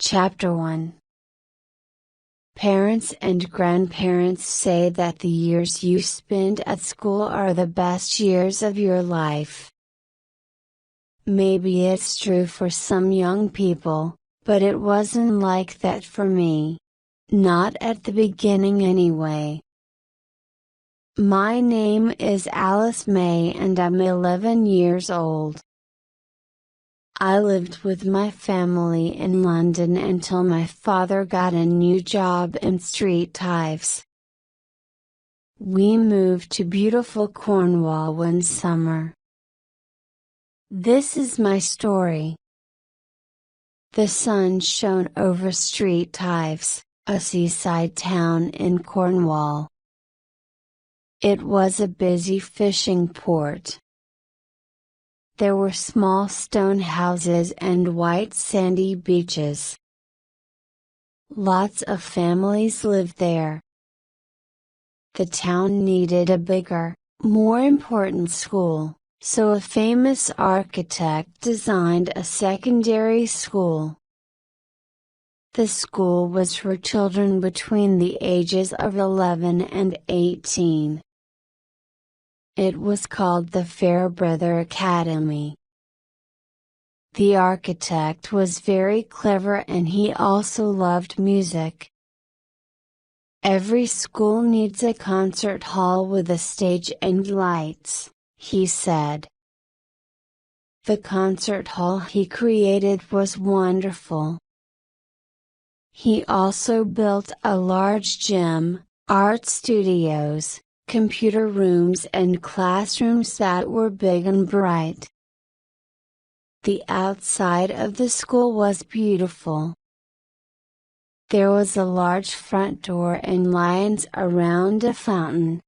Chapter 1. Parents and grandparents say that the years you spend at school are the best years of your life. Maybe it's true for some young people, but it wasn't like that for me. Not at the beginning anyway. My name is Alice May and I'm 11 years old. I lived with my family in London until my father got a new job in Street Ives. We moved to beautiful Cornwall one summer. This is my story. The sun shone over Street Ives, a seaside town in Cornwall. It was a busy fishing port. There were small stone houses and white sandy beaches. Lots of families lived there. The town needed a bigger, more important school, so a famous architect designed a secondary school. The school was for children between the ages of 11 and 18. It was called the Fairbrother Academy. The architect was very clever and he also loved music. Every school needs a concert hall with a stage and lights, he said. The concert hall he created was wonderful. He also built a large gym, art studios, computer rooms and classrooms that were big and bright. The outside of the school was beautiful. There was a large front door and lions around a fountain.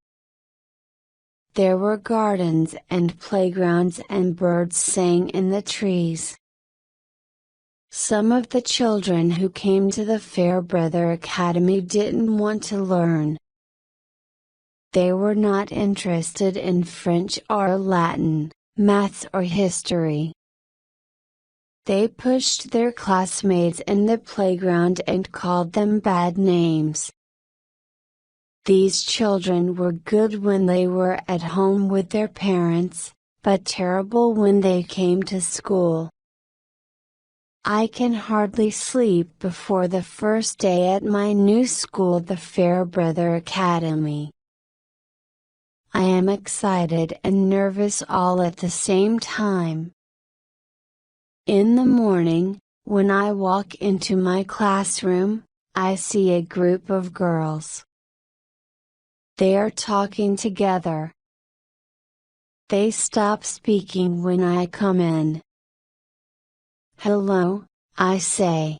There were gardens and playgrounds and birds sang in the trees. Some of the children who came to the Fairbrother Academy didn't want to learn. They were not interested in French or Latin, maths or history. They pushed their classmates in the playground and called them bad names. These children were good when they were at home with their parents, but terrible when they came to school. I can hardly sleep before the first day at my new school, the Fairbrother Academy. I am excited and nervous all at the same time. In the morning, when I walk into my classroom, I see a group of girls. They are talking together. They stop speaking when I come in. "Hello," I say.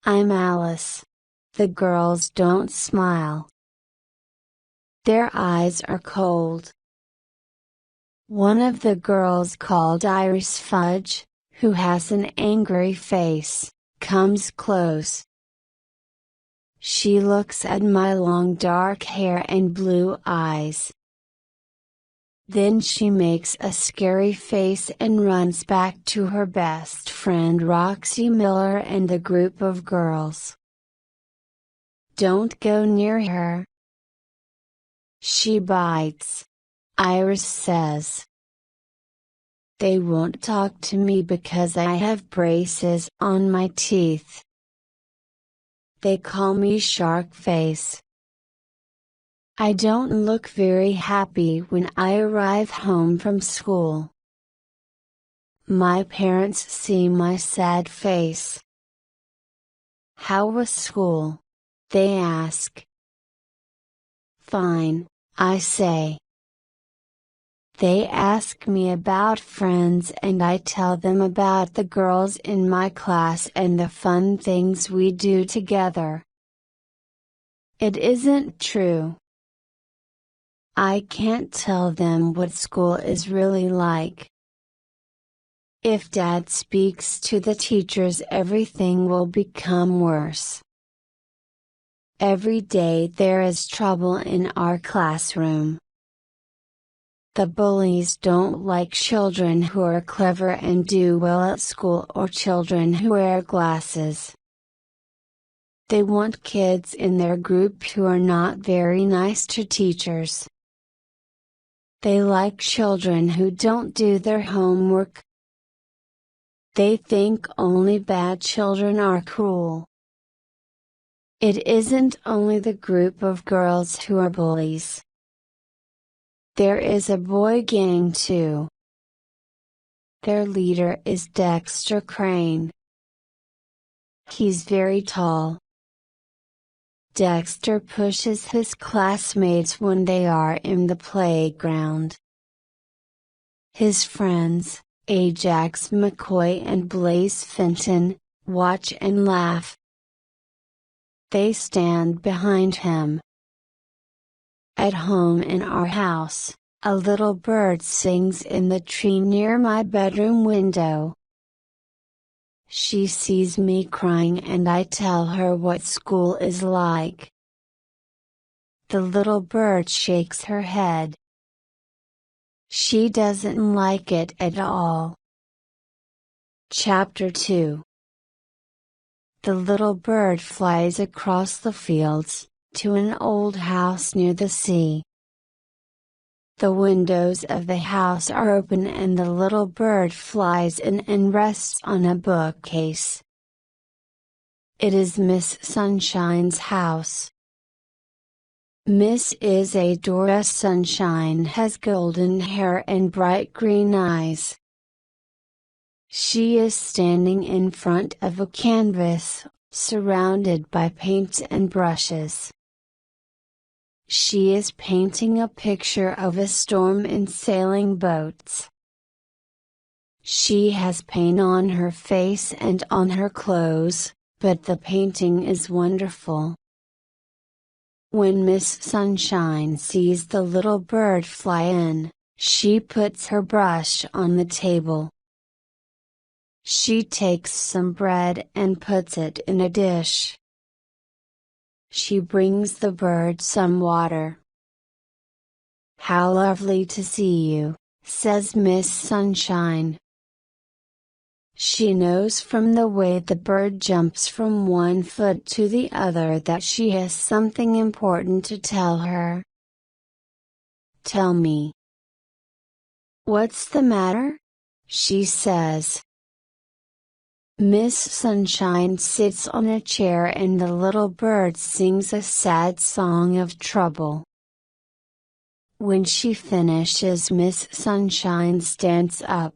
"I'm Alice." The girls don't smile. Their eyes are cold. One of the girls called Iris Fudge, who has an angry face, comes close. She looks at my long dark hair and blue eyes. Then she makes a scary face and runs back to her best friend Roxy Miller and the group of girls. "Don't go near her. She bites," Iris says. "They won't talk to me because I have braces on my teeth. They call me Shark Face." I don't look very happy when I arrive home from school. My parents see my sad face. "How was school?" they ask. "Fine," I say. They ask me about friends and I tell them about the girls in my class and the fun things we do together. It isn't true. I can't tell them what school is really like. If Dad speaks to the teachers, everything will become worse. Every day there is trouble in our classroom. The bullies don't like children who are clever and do well at school or children who wear glasses. They want kids in their group who are not very nice to teachers. They like children who don't do their homework. They think only bad children are cruel. It isn't only the group of girls who are bullies. There is a boy gang too. Their leader is Dexter Crane. He's very tall. Dexter pushes his classmates when they are in the playground. His friends, Ajax McCoy and Blaze Fenton, watch and laugh. They stand behind him. At home in our house, a little bird sings in the tree near my bedroom window. She sees me crying and I tell her what school is like. The little bird shakes her head. She doesn't like it at all. Chapter 2. The little bird flies across the fields, to an old house near the sea. The windows of the house are open and the little bird flies in and rests on a bookcase. It is Miss Sunshine's house. Miss Isadora Sunshine has golden hair and bright green eyes. She is standing in front of a canvas, surrounded by paints and brushes. She is painting a picture of a storm in sailing boats. She has paint on her face and on her clothes, but the painting is wonderful. When Miss Sunshine sees the little bird fly in, she puts her brush on the table. She takes some bread and puts it in a dish. She brings the bird some water. "How lovely to see you," says Miss Sunshine. She knows from the way the bird jumps from one foot to the other that she has something important to tell her. "Tell me." "What's the matter?" she says. Miss Sunshine sits on a chair and the little bird sings a sad song of trouble. When she finishes, Miss Sunshine stands up.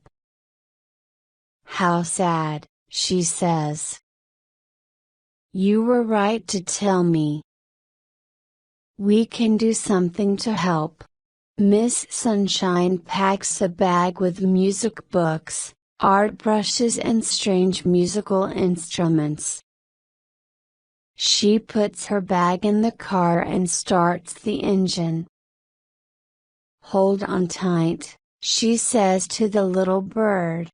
"How sad," she says. "You were right to tell me. We can do something to help." Miss Sunshine packs a bag with music books, art brushes and strange musical instruments. She puts her bag in the car and starts the engine. "Hold on tight," she says to the little bird.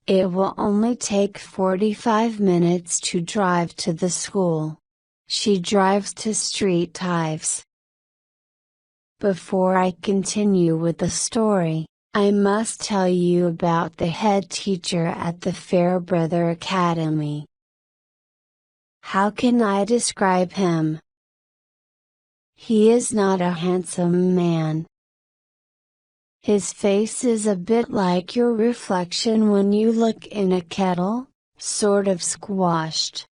It will only take 45 minutes to drive to the school. She drives to Street Ives. Before I continue with the story, I must tell you about the head teacher at the Fairbrother Academy. How can I describe him? He is not a handsome man. His face is a bit like your reflection when you look in a kettle, sort of squashed.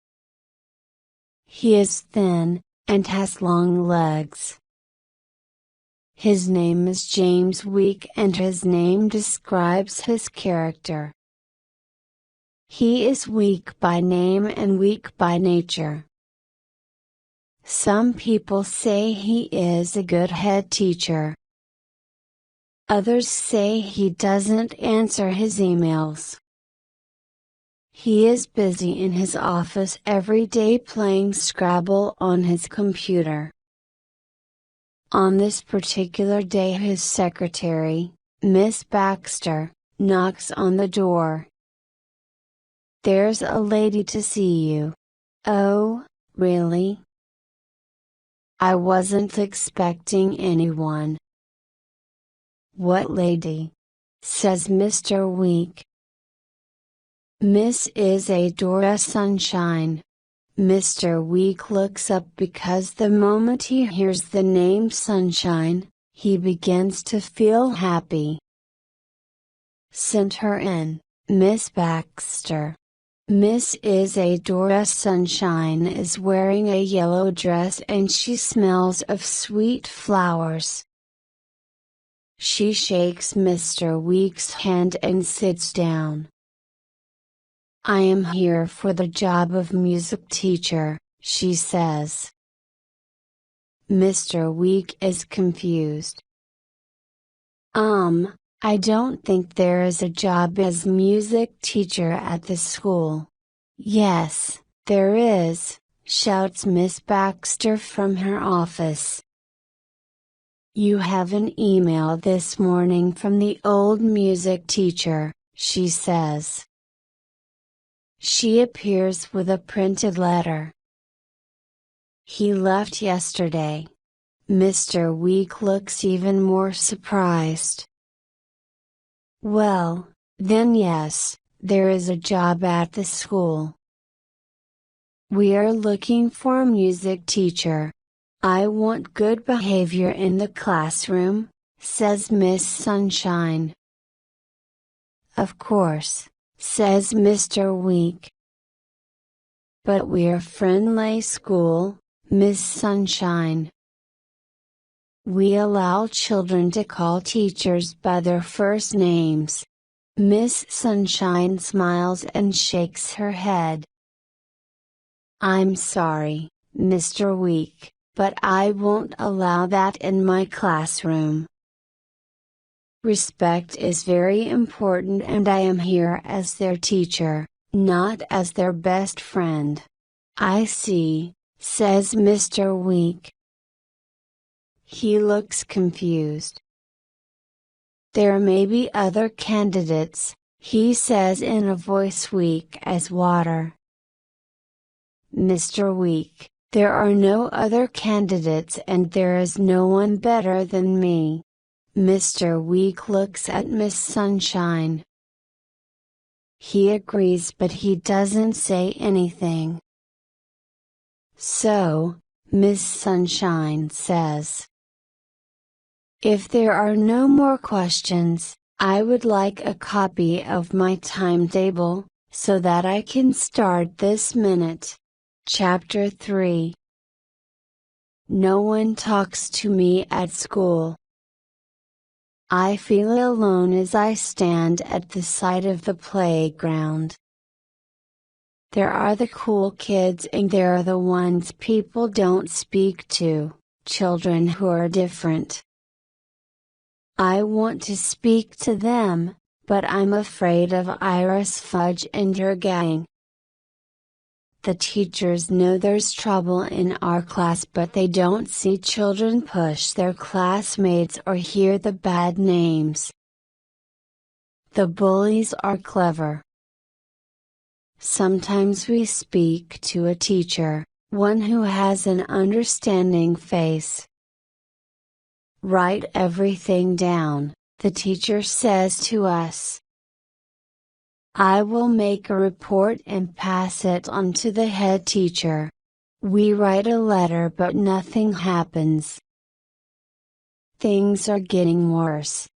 He is thin, and has long legs. His name is James Weak and his name describes his character. He is weak by name and weak by nature. Some people say he is a good head teacher. Others say he doesn't answer his emails. He is busy in his office every day playing Scrabble on his computer. On this particular day his secretary, Miss Baxter, knocks on the door. "There's a lady to see you." "Oh, really? I wasn't expecting anyone." "What lady?" says Mr. Week. "Miss Isadora Sunshine." Mr. Week looks up because the moment he hears the name Sunshine, he begins to feel happy. "Send her in, Miss Baxter." Miss Isadora Sunshine is wearing a yellow dress and she smells of sweet flowers. She shakes Mr. Week's hand and sits down. "I am here for the job of music teacher," she says. Mr. Week is confused. I don't think there is a job as music teacher at the school." "Yes, there is," shouts Miss Baxter from her office. "You have an email this morning from the old music teacher," she says. She appears with a printed letter. "He left yesterday." Mr. Week looks even more surprised. "Well, then yes, there is a job at the school. We are looking for a music teacher. I want good behavior in the classroom," says Miss Sunshine. "Of course," says Mr. Week. "But we're a friendly school, Miss Sunshine. We allow children to call teachers by their first names." Miss Sunshine smiles and shakes her head. "I'm sorry, Mr. Week, but I won't allow that in my classroom. Respect is very important and I am here as their teacher, not as their best friend." "I see," says Mr. Week. He looks confused. "There may be other candidates," he says in a voice weak as water. "Mr. Week, there are no other candidates and there is no one better than me." Mr. Week looks at Miss Sunshine. He agrees but he doesn't say anything. "So," Miss Sunshine says, "if there are no more questions, I would like a copy of my timetable, so that I can start this minute." Chapter 3. No one talks to me at school. I feel alone as I stand at the side of the playground. There are the cool kids and there are the ones people don't speak to, children who are different. I want to speak to them, but I'm afraid of Iris Fudge and her gang. The teachers know there's trouble in our class but they don't see children push their classmates or hear the bad names. The bullies are clever. Sometimes we speak to a teacher, one who has an understanding face. "Write everything down," the teacher says to us. I will make a report and pass it on to the head teacher. We write a letter but nothing happens. Things are getting worse.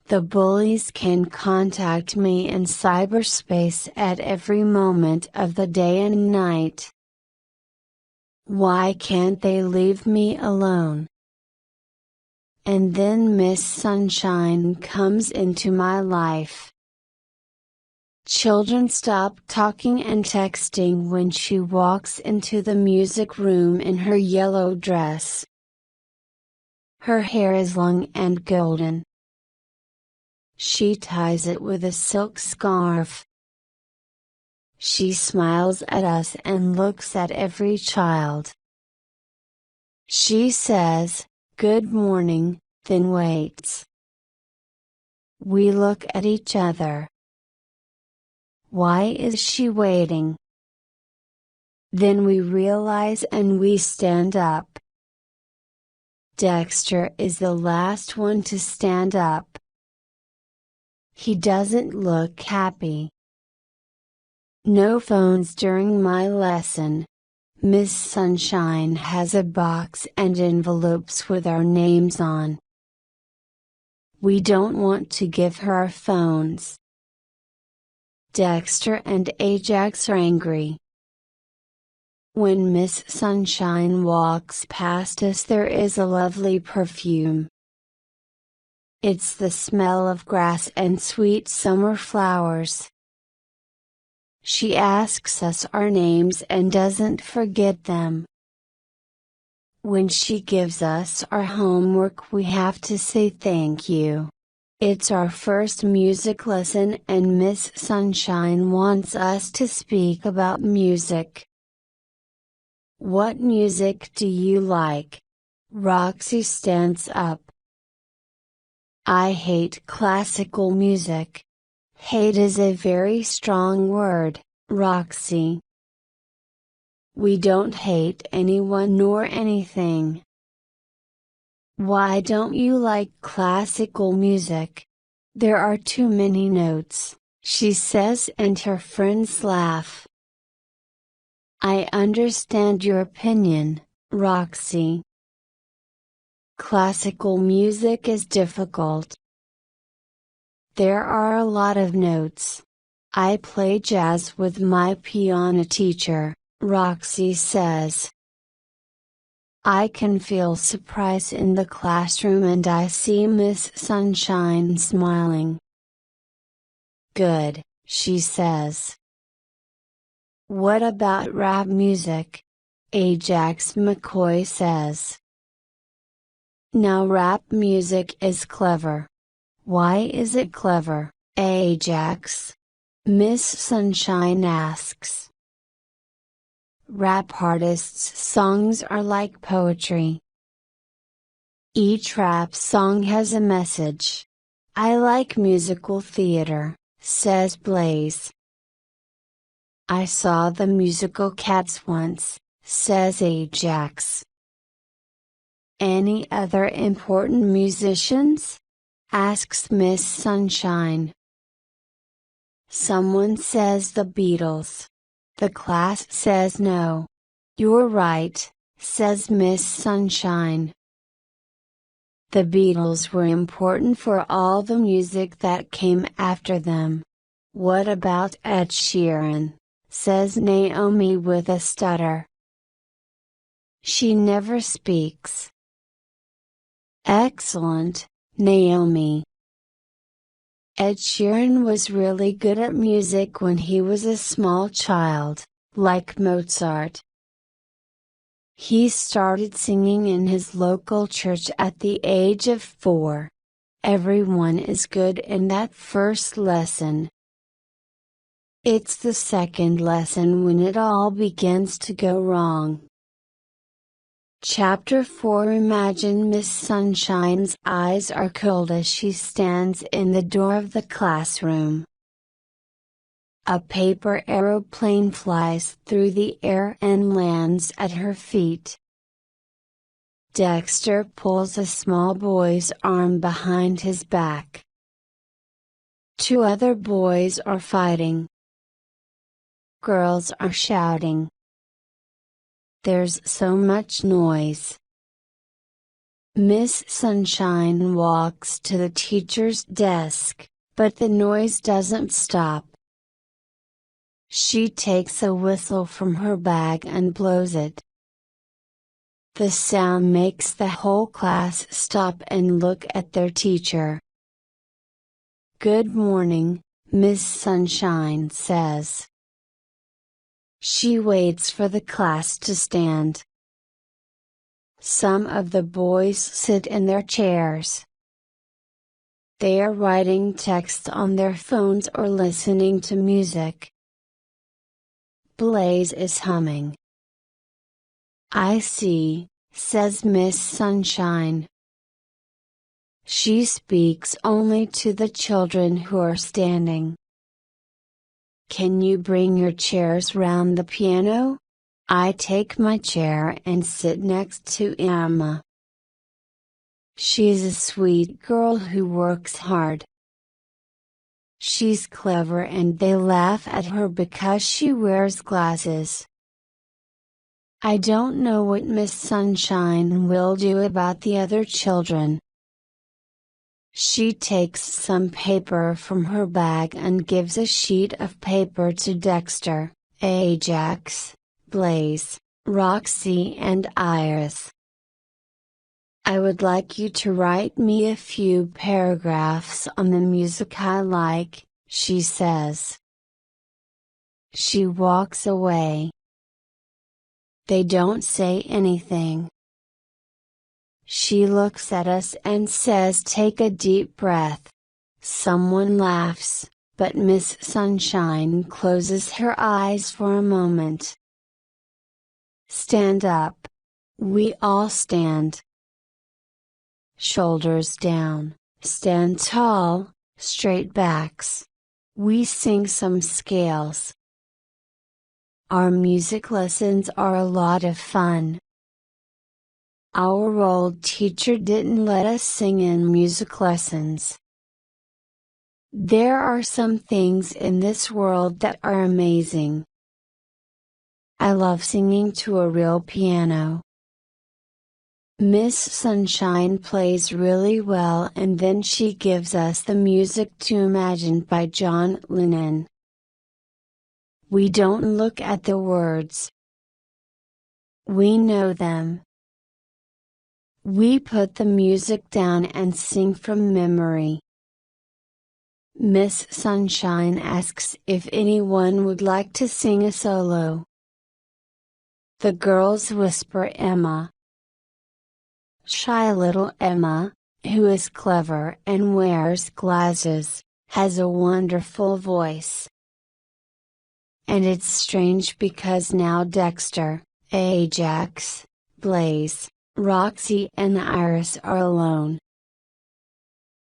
The bullies can contact me in cyberspace at every moment of the day and night. Why can't they leave me alone? And then Miss Sunshine comes into my life. Children stop talking and texting when she walks into the music room in her yellow dress. Her hair is long and golden. She ties it with a silk scarf. She smiles at us and looks at every child. She says, "Good morning," then waits. We look at each other. Why is she waiting? Then we realize and we stand up. Dexter is the last one to stand up. He doesn't look happy. No phones during my lesson. Miss Sunshine has a box and envelopes with our names on. We don't want to give her our phones. Dexter and Ajax are angry. When Miss Sunshine walks past us, there is a lovely perfume. It's the smell of grass and sweet summer flowers. She asks us our names and doesn't forget them. When she gives us our homework, we have to say thank you. It's our first music lesson and Miss Sunshine wants us to speak about music. What music do you like? Roxy stands up. I hate classical music. Hate is a very strong word, Roxy. We don't hate anyone nor anything. Why don't you like classical music? There are too many notes, she says, and her friends laugh. I understand your opinion, Roxy. Classical music is difficult. There are a lot of notes. I play jazz with my piano teacher, Roxy says. I can feel surprise in the classroom and I see Miss Sunshine smiling. Good, she says. What about rap music? Ajax McCoy says. Now rap music is clever. Why is it clever, Ajax? Miss Sunshine asks. Rap artists' songs are like poetry. Each rap song has a message. I like musical theater, says Blaze. I saw the musical Cats once, says Ajax. Any other important musicians? Asks Miss Sunshine. Someone says the Beatles. The class says no. You're right, says Miss Sunshine. The Beatles were important for all the music that came after them. What about Ed Sheeran? Says Naomi with a stutter. She never speaks. Excellent, Naomi. Ed Sheeran was really good at music when he was a small child, like Mozart. He started singing in his local church at the age of 4. Everyone is good in that first lesson. It's the second lesson when it all begins to go wrong. Chapter 4. Imagine Miss Sunshine's eyes are cold as she stands in the door of the classroom. A paper aeroplane flies through the air and lands at her feet. Dexter pulls a small boy's arm behind his back. 2 other boys are fighting. Girls are shouting. There's so much noise. Miss Sunshine walks to the teacher's desk, but the noise doesn't stop. She takes a whistle from her bag and blows it. The sound makes the whole class stop and look at their teacher. Good morning, Miss Sunshine says. She waits for the class to stand. Some of the boys sit in their chairs. They are writing text on their phones or listening to music. Blaze is humming. I see, says Miss Sunshine. She speaks only to the children who are standing. Can you bring your chairs round the piano? I take my chair and sit next to Emma. She's a sweet girl who works hard. She's clever and they laugh at her because she wears glasses. I don't know what Miss Sunshine will do about the other children. She takes some paper from her bag and gives a sheet of paper to Dexter, Ajax, Blaze, Roxy and Iris. I would like you to write me a few paragraphs on the music I like, she says. She walks away. They don't say anything. She looks at us and says, "Take a deep breath." Someone laughs, but Miss Sunshine closes her eyes for a moment. Stand up. We all stand. Shoulders down, stand tall, straight backs. We sing some scales. Our music lessons are a lot of fun. Our old teacher didn't let us sing in music lessons. There are some things in this world that are amazing. I love singing to a real piano. Miss Sunshine plays really well and then she gives us the music to Imagine by John Lennon. We don't look at the words. We know them. We put the music down and sing from memory. Miss Sunshine asks if anyone would like to sing a solo. The girls whisper Emma. Shy little Emma, who is clever and wears glasses, has a wonderful voice. And it's strange because now Dexter, Ajax, Blaze, Roxy and Iris are alone.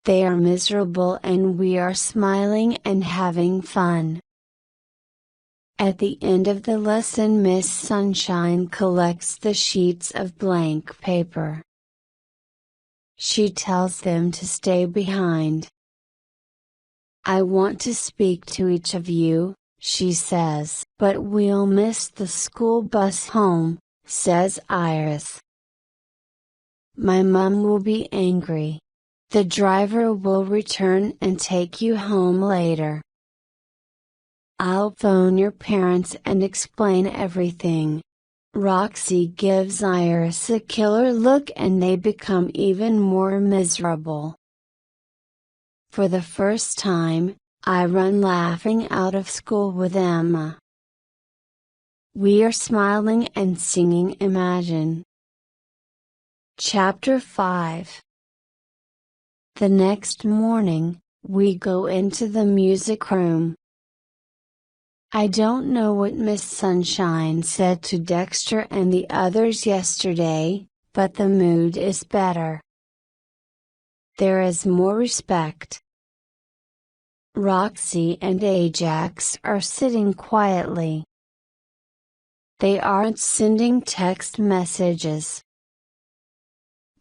They are miserable and we are smiling and having fun. At the end of the lesson, Miss Sunshine collects the sheets of blank paper. She tells them to stay behind. I want to speak to each of you, she says. But we'll miss the school bus home, says Iris. My mom will be angry. The driver will return and take you home later. I'll phone your parents and explain everything. Roxy gives Iris a killer look and they become even more miserable. For the first time, I run laughing out of school with Emma. We are smiling and singing Imagine. Chapter 5. The next morning, we go into the music room. I don't know what Miss Sunshine said to Dexter and the others yesterday, but the mood is better. There is more respect. Roxy and Ajax are sitting quietly. They aren't sending text messages.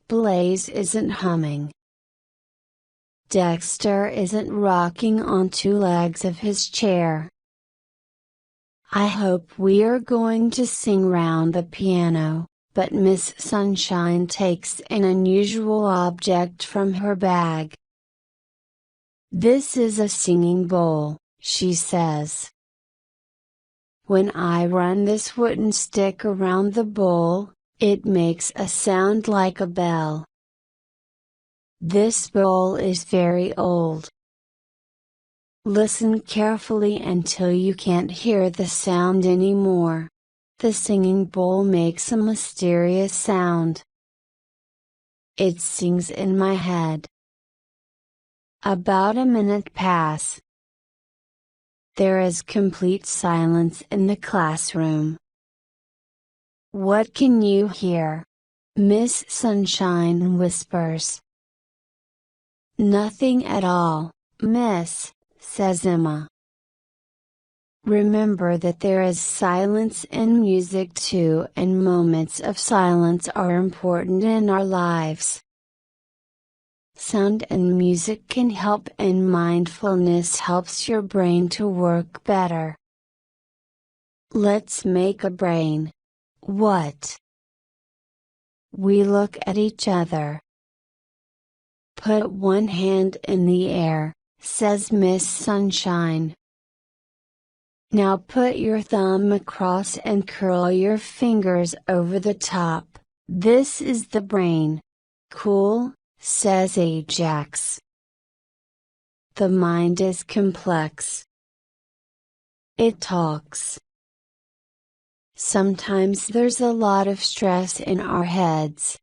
Blaze isn't humming. Dexter isn't rocking on two legs of his chair. I hope we are going to sing round the piano, but Miss Sunshine takes an unusual object from her bag. This is a singing bowl, she says. When I run this wooden stick around the bowl, it makes a sound like a bell. This bowl is very old. Listen carefully until you can't hear the sound anymore. The singing bowl makes a mysterious sound. It sings in my head. About a minute pass. There is complete silence in the classroom. What can you hear? Miss Sunshine whispers. Nothing at all, miss, says Emma. Remember that there is silence in music too, and moments of silence are important in our lives. Sound and music can help, and mindfulness helps your brain to work better. Let's make a brain. What? We look at each other. Put one hand in the air, says Miss Sunshine. Now put your thumb across and curl your fingers over the top. This is the brain. Cool, says Ajax. The mind is complex. It talks. Sometimes there's a lot of stress in our heads.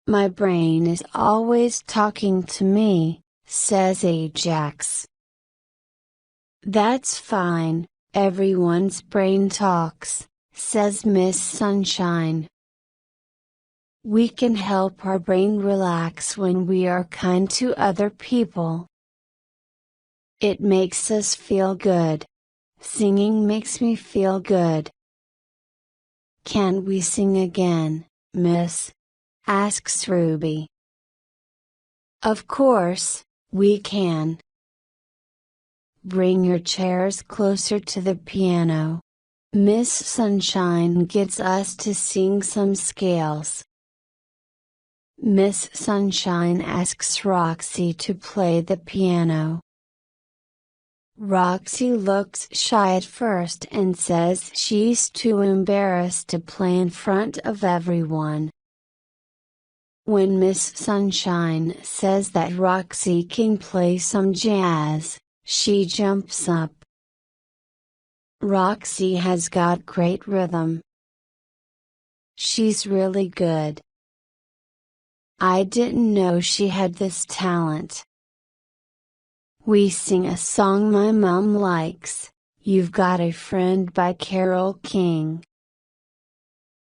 My brain is always talking to me, says Ajax. That's fine, everyone's brain talks, says Miss Sunshine. We can help our brain relax when we are kind to other people. It makes us feel good. Singing makes me feel good. Can we sing again, Miss? Asks Ruby. Of course, we can. Bring your chairs closer to the piano. Miss Sunshine gets us to sing some scales. Miss Sunshine asks Roxy to play the piano. Roxy looks shy at first and says she's too embarrassed to play in front of everyone. When Miss Sunshine says that Roxy can play some jazz, she jumps up. Roxy has got great rhythm. She's really good. I didn't know she had this talent. We sing a song my mom likes, You've Got a Friend by Carole King.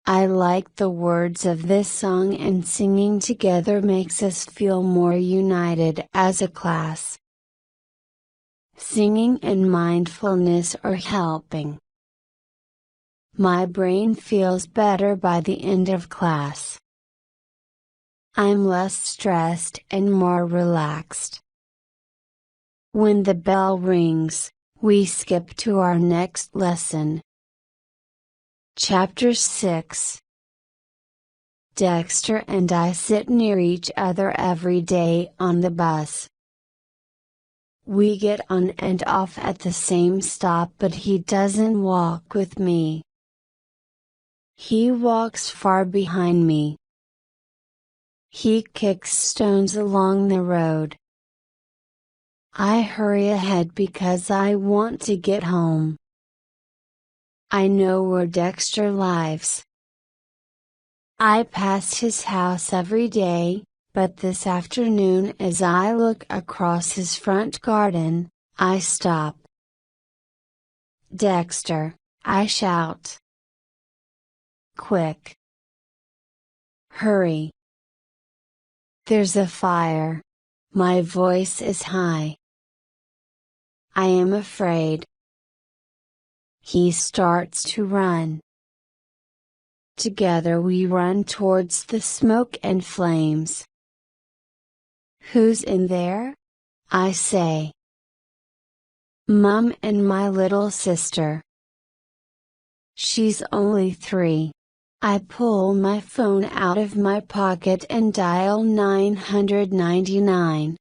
I like the words of this song, and singing together makes us feel more united as a class. Singing and mindfulness are helping. My brain feels better by the end of class. I'm less stressed and more relaxed. When the bell rings, we skip to our next lesson. Chapter 6. Dexter and I sit near each other every day on the bus. We get on and off at the same stop, but he doesn't walk with me. He walks far behind me. He kicks stones along the road. I hurry ahead because I want to get home. I know where Dexter lives. I pass his house every day, but this afternoon as I look across his front garden, I stop. Dexter, I shout. Quick! Hurry! There's a fire. My voice is high. I am afraid. He starts to run. Together we run towards the smoke and flames. Who's in there? I say. Mom and my little sister. She's only 3. I pull my phone out of my pocket and dial 999.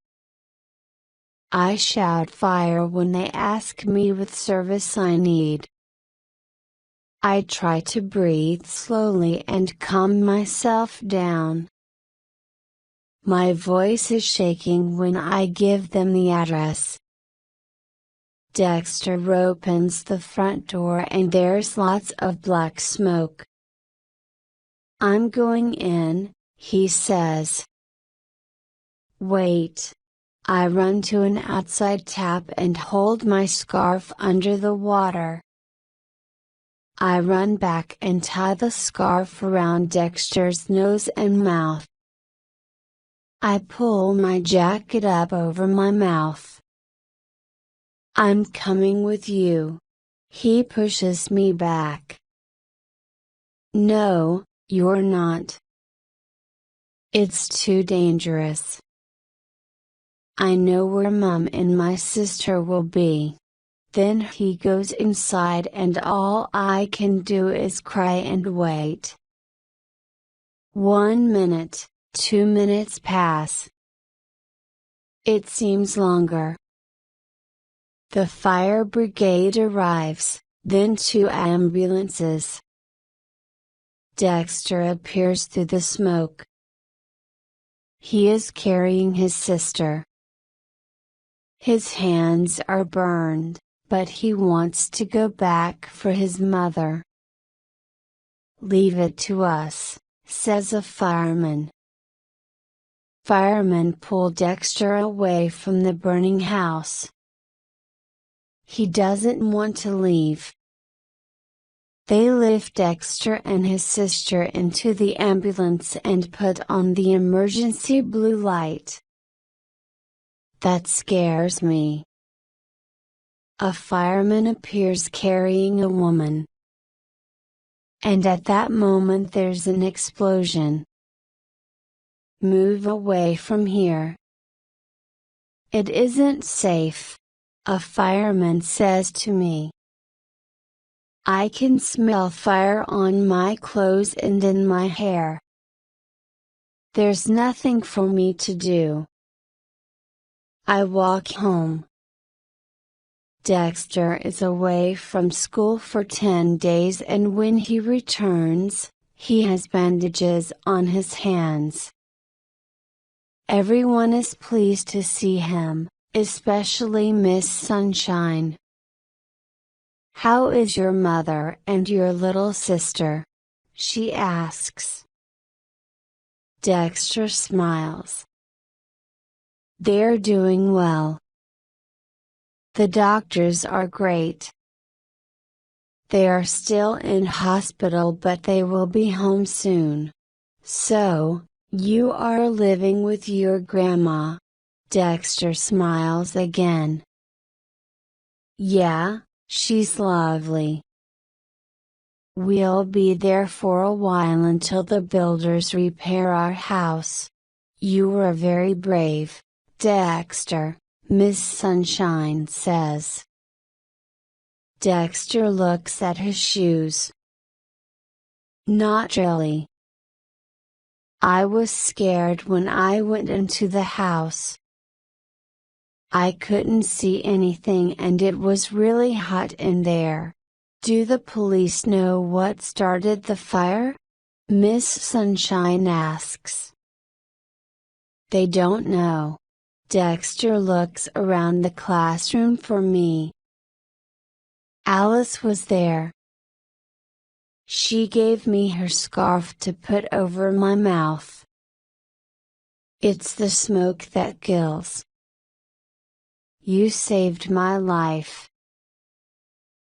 I shout fire when they ask me what service I need. I try to breathe slowly and calm myself down. My voice is shaking when I give them the address. Dexter opens the front door and there's lots of black smoke. I'm going in, he says. Wait. I run to an outside tap and hold my scarf under the water. I run back and tie the scarf around Dexter's nose and mouth. I pull my jacket up over my mouth. I'm coming with you. He pushes me back. No, you're not. It's too dangerous. I know where Mom and my sister will be. Then he goes inside and all I can do is cry and wait. 1 minute, 2 minutes pass. It seems longer. The fire brigade arrives, then 2 ambulances. Dexter appears through the smoke. He is carrying his sister. His hands are burned, but he wants to go back for his mother. "Leave it to us," says a fireman. Firemen pull Dexter away from the burning house. He doesn't want to leave. They lift Dexter and his sister into the ambulance and put on the emergency blue light. That scares me. A fireman appears carrying a woman. And at that moment there's an explosion. "Move away from here. It isn't safe," a fireman says to me. I can smell fire on my clothes and in my hair. There's nothing for me to do. I walk home. Dexter is away from school for 10 days and when he returns, he has bandages on his hands. Everyone is pleased to see him, especially Miss Sunshine. "How is your mother and your little sister?" she asks. Dexter smiles. "They're doing well. The doctors are great. They are still in hospital but they will be home soon." "So, you are living with your grandma?" Dexter smiles again. "Yeah, she's lovely. We'll be there for a while until the builders repair our house. You were very brave, Dexter," Miss Sunshine says. Dexter looks at his shoes. "Not really. I was scared when I went into the house. I couldn't see anything and it was really hot in there." "Do the police know what started the fire?" Miss Sunshine asks. "They don't know." Dexter looks around the classroom for me. Alice was there. She gave me her scarf to put over my mouth. "It's the smoke that kills." "You saved my life."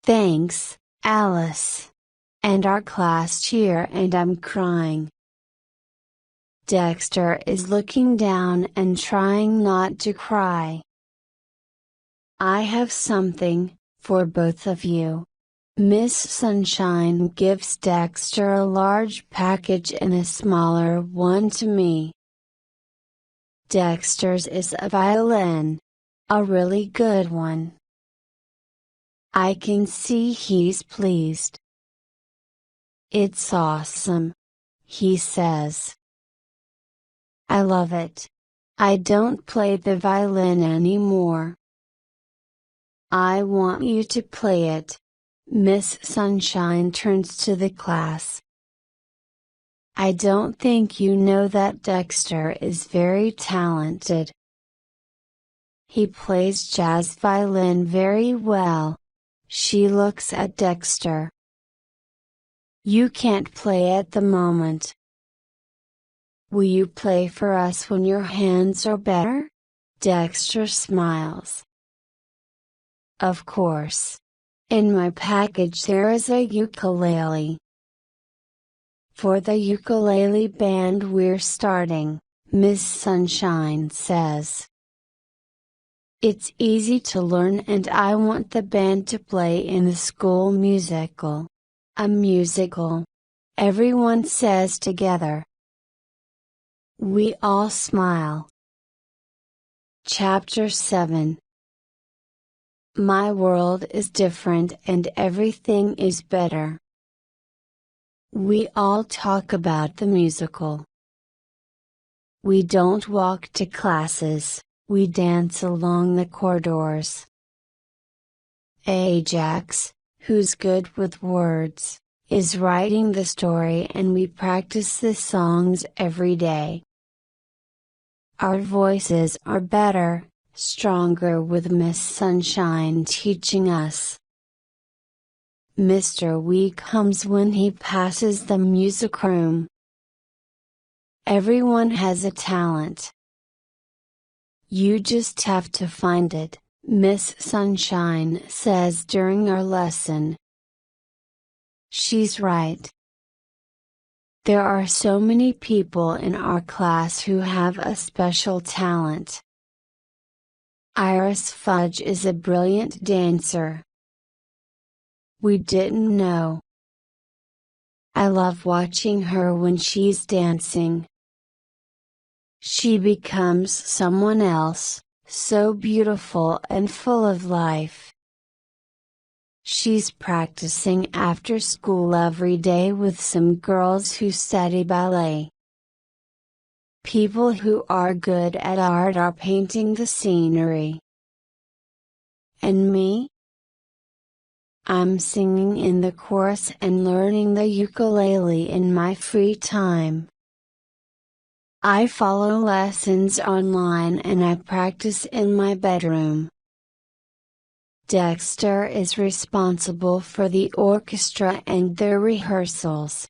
"Thanks, Alice." And our class cheer and I'm crying. Dexter is looking down and trying not to cry. "I have something, for both of you." Miss Sunshine gives Dexter a large package and a smaller one to me. Dexter's is a violin. A really good one. I can see he's pleased. "It's awesome," he says. "I love it. I don't play the violin anymore." "I want you to play it." Miss Sunshine turns to the class. "I don't think you know that Dexter is very talented. He plays jazz violin very well." She looks at Dexter. "You can't play at the moment. Will you play for us when your hands are better?" Dexter smiles. "Of course. In my package there is a ukulele." "For the ukulele band we're starting," Miss Sunshine says. "It's easy to learn and I want the band to play in the school musical." "A musical?" everyone says together. We all smile. Chapter 7. My world is different and everything is better. We all talk about the musical. We don't walk to classes, we dance along the corridors. Ajax, who's good with words, is writing the story and we practice the songs every day. Our voices are better, stronger with Miss Sunshine teaching us. Mr. Wee comes when he passes the music room. Everyone has a talent. You just have to find it, Miss Sunshine says during our lesson. She's right. There are so many people in our class who have a special talent. Iris Fudge is a brilliant dancer. We didn't know. I love watching her when she's dancing. She becomes someone else, so beautiful and full of life. She's practicing after school every day with some girls who study ballet. People who are good at art are painting the scenery. And me? I'm singing in the chorus and learning the ukulele in my free time. I follow lessons online and I practice in my bedroom. Dexter is responsible for the orchestra and their rehearsals.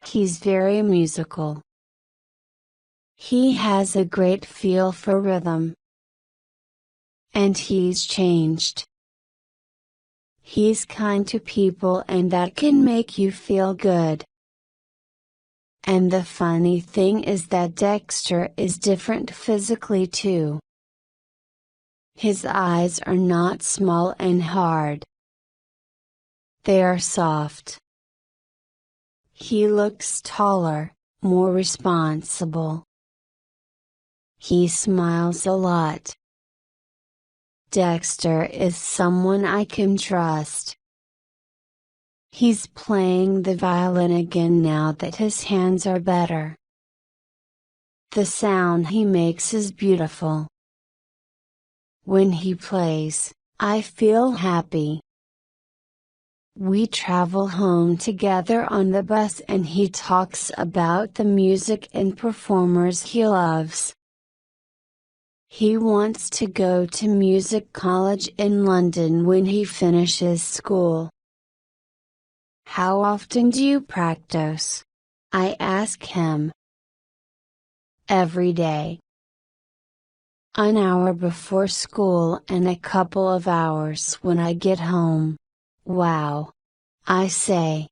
He's very musical. He has a great feel for rhythm. And he's changed. He's kind to people and that can make you feel good. And the funny thing is that Dexter is different physically too. His eyes are not small and hard. They are soft. He looks taller, more responsible. He smiles a lot. Dexter is someone I can trust. He's playing the violin again now that his hands are better. The sound he makes is beautiful. When he plays, I feel happy. We travel home together on the bus and he talks about the music and performers he loves. He wants to go to music college in London when he finishes school. How often do you practice? I ask him. Every day. An hour before school and a couple of hours when I get home. Wow! I say.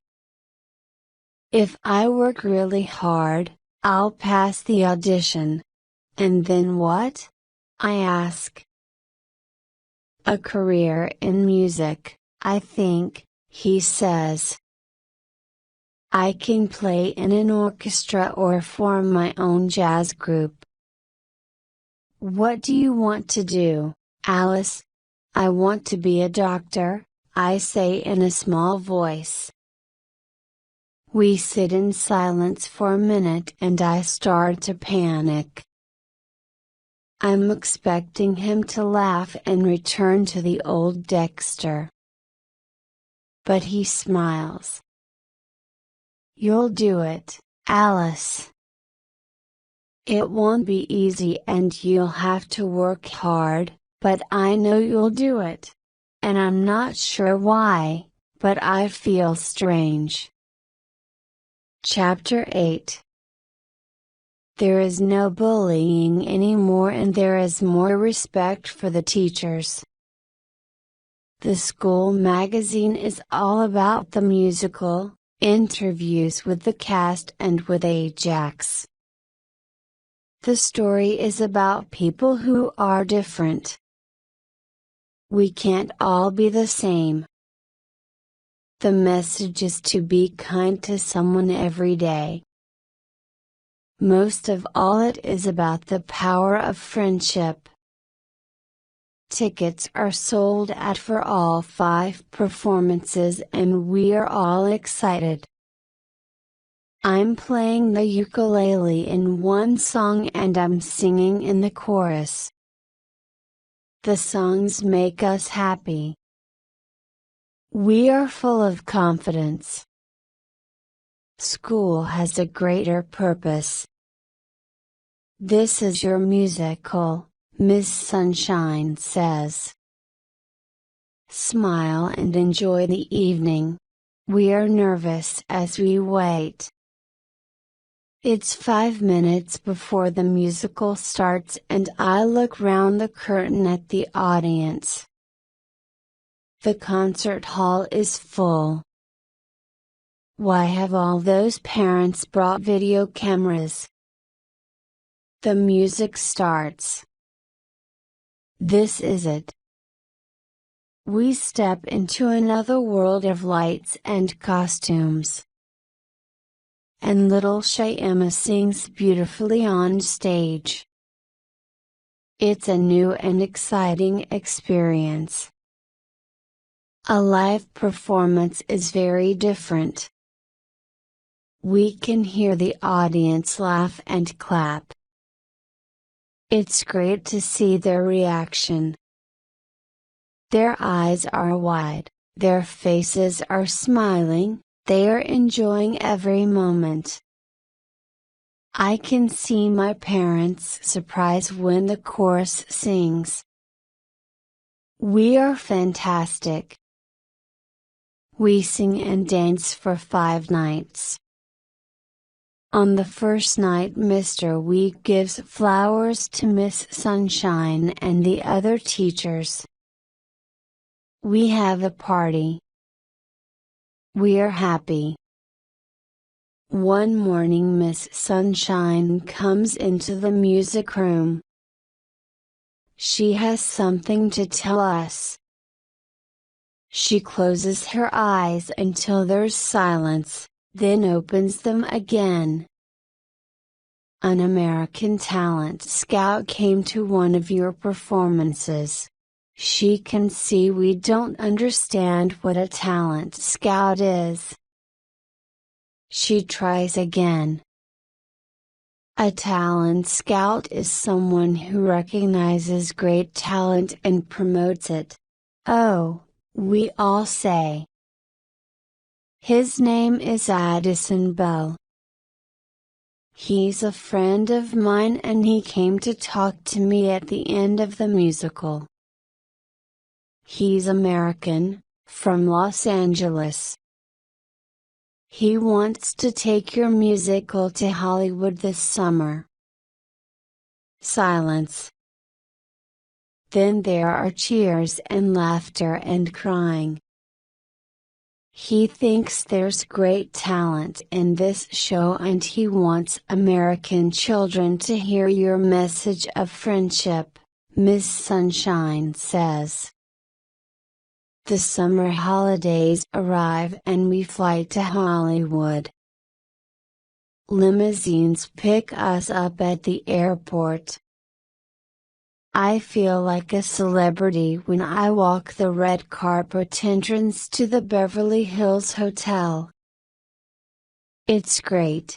If I work really hard, I'll pass the audition. And then what? I ask. A career in music, I think, he says. I can play in an orchestra or form my own jazz group. What do you want to do, Alice? I want to be a doctor, I say in a small voice. We sit in silence for a minute and I start to panic. I'm expecting him to laugh and return to the old Dexter. But he smiles. You'll do it, Alice. It won't be easy and you'll have to work hard, but I know you'll do it. And I'm not sure why, but I feel strange. Chapter 8. There is no bullying anymore and there is more respect for the teachers. The school magazine is all about the musical, interviews with the cast and with Ajax. The story is about people who are different. We can't all be the same. The message is to be kind to someone every day. Most of all, it is about the power of friendship. Tickets are sold out for all 5 performances and we are all excited. I'm playing the ukulele in one song and I'm singing in the chorus. The songs make us happy. We are full of confidence. School has a greater purpose. This is your musical, Miss Sunshine says. Smile and enjoy the evening. We are nervous as we wait. It's 5 minutes before the musical starts and I look round the curtain at the audience. The concert hall is full. Why have all those parents brought video cameras? The music starts. This is it. We step into another world of lights and costumes. And little Shayema sings beautifully on stage. It's a new and exciting experience. A live performance is very different. We can hear the audience laugh and clap. It's great to see their reaction. Their eyes are wide, their faces are smiling, they are enjoying every moment. I can see my parents' surprise when the chorus sings. We are fantastic. We sing and dance for 5 nights. On the first night Mr. Week gives flowers to Miss Sunshine and the other teachers. We have a party. We are happy. One morning Miss Sunshine comes into the music room. She has something to tell us. She closes her eyes until there's silence, then opens them again. An American talent scout came to one of your performances. She can see we don't understand what a talent scout is. She tries again. A talent scout is someone who recognizes great talent and promotes it. Oh, we all say. His name is Addison Bell. He's a friend of mine and he came to talk to me at the end of the musical. He's American, from Los Angeles. He wants to take your musical to Hollywood this summer. Silence. Then there are cheers and laughter and crying. He thinks there's great talent in this show and he wants American children to hear your message of friendship, Miss Sunshine says. The summer holidays arrive and we fly to Hollywood. Limousines pick us up at the airport. I feel like a celebrity when I walk the red carpet entrance to the Beverly Hills Hotel. It's great.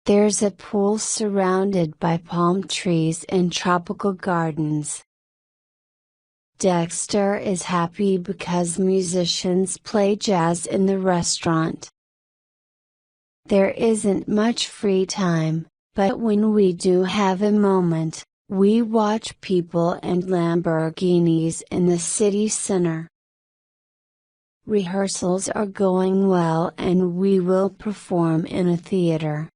There's a pool surrounded by palm trees and tropical gardens. Dexter is happy because musicians play jazz in the restaurant. There isn't much free time, but when we do have a moment, we watch people and Lamborghinis in the city center. Rehearsals are going well and we will perform in a theater.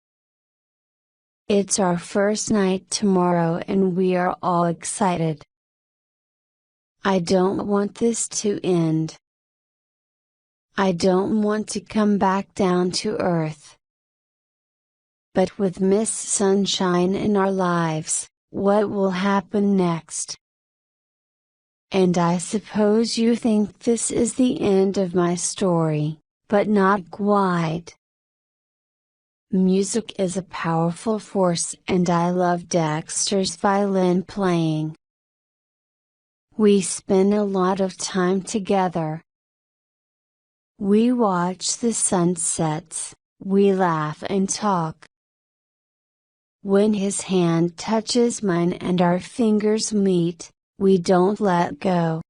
It's our first night tomorrow and we are all excited. I don't want this to end. I don't want to come back down to earth. But with Miss Sunshine in our lives, what will happen next? And I suppose you think this is the end of my story, but not quite. Music is a powerful force and I love Dexter's violin playing. We spend a lot of time together. We watch the sunsets, we laugh and talk. When his hand touches mine and our fingers meet, we don't let go.